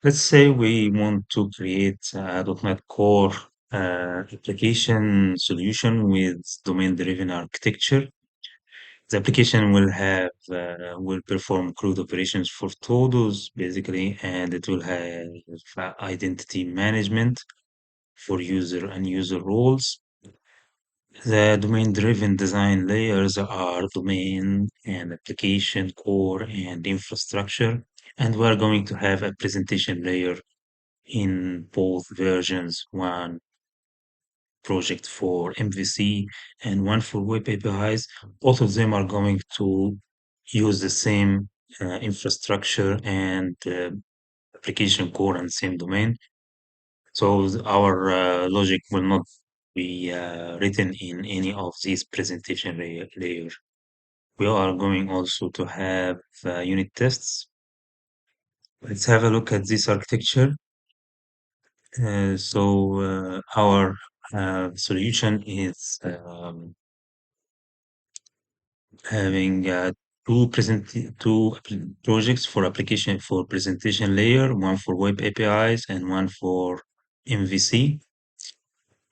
Let's say we want to create a .NET Core application solution with domain-driven architecture. The application will perform CRUD operations for todos, basically, and it will have identity management for user and user roles. The domain-driven design layers are domain and application core and infrastructure. And we're going to have a presentation layer in both versions, one project for MVC and one for web APIs. Both of them are going to use the same infrastructure and application core and same domain. So our logic will not be written in any of these presentation layer. We are going also to have unit tests. Let's have a look at this architecture. Our solution is having projects for application for presentation layer, one for web APIs and one for MVC.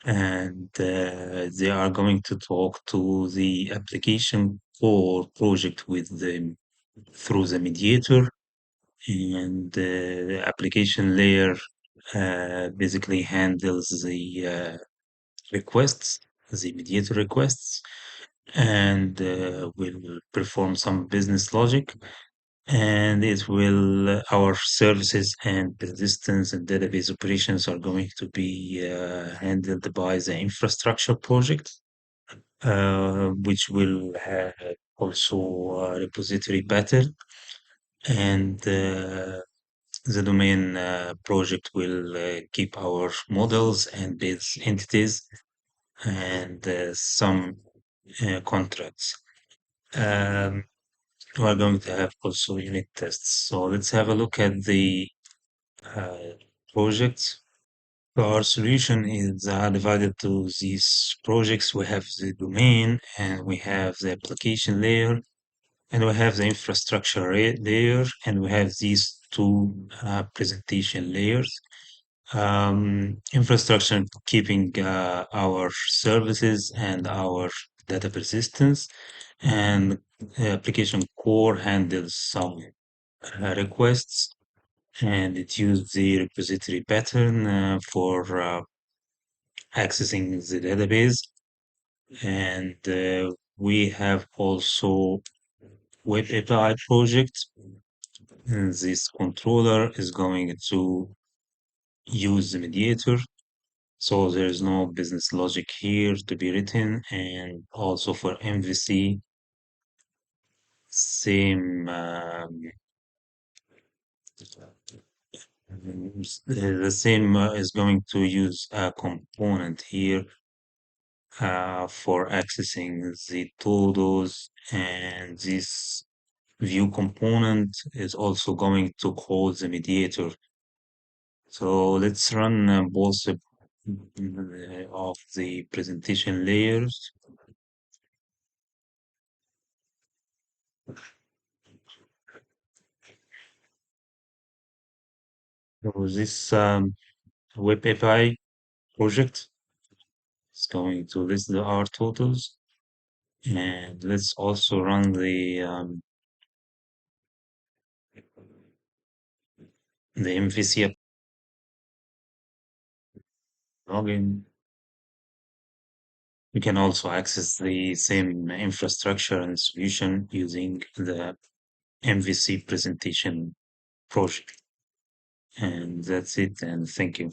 And they are going to talk to the application core project through the mediator, and the application layer basically handles the requests, the mediator requests, and will perform some business logic. And our services and persistence and database operations are going to be handled by the infrastructure project, which will have also a repository pattern. And the domain project will keep our models and base entities and some contracts. Um, we're going to have also unit tests. So let's have a look at the uh, projects. So our solution is divided to these projects. We have the domain and we have the application layer and we have the infrastructure layer and we have these two presentation layers. Infrastructure keeping our services and our data persistence, and application core handles some requests, and it uses the repository pattern for accessing the database. And we have also web API project. And this controller is going to use the mediator. So there is no business logic here to be written. And also for MVC, same, the same is going to use a component here for accessing the todos, and this view component is also going to call the mediator. So let's run both of the presentation layers. So this web API project is going to list our totals, and let's also run the MVC login. We can also access the same infrastructure and solution using the MVC presentation project. And that's it, and thank you.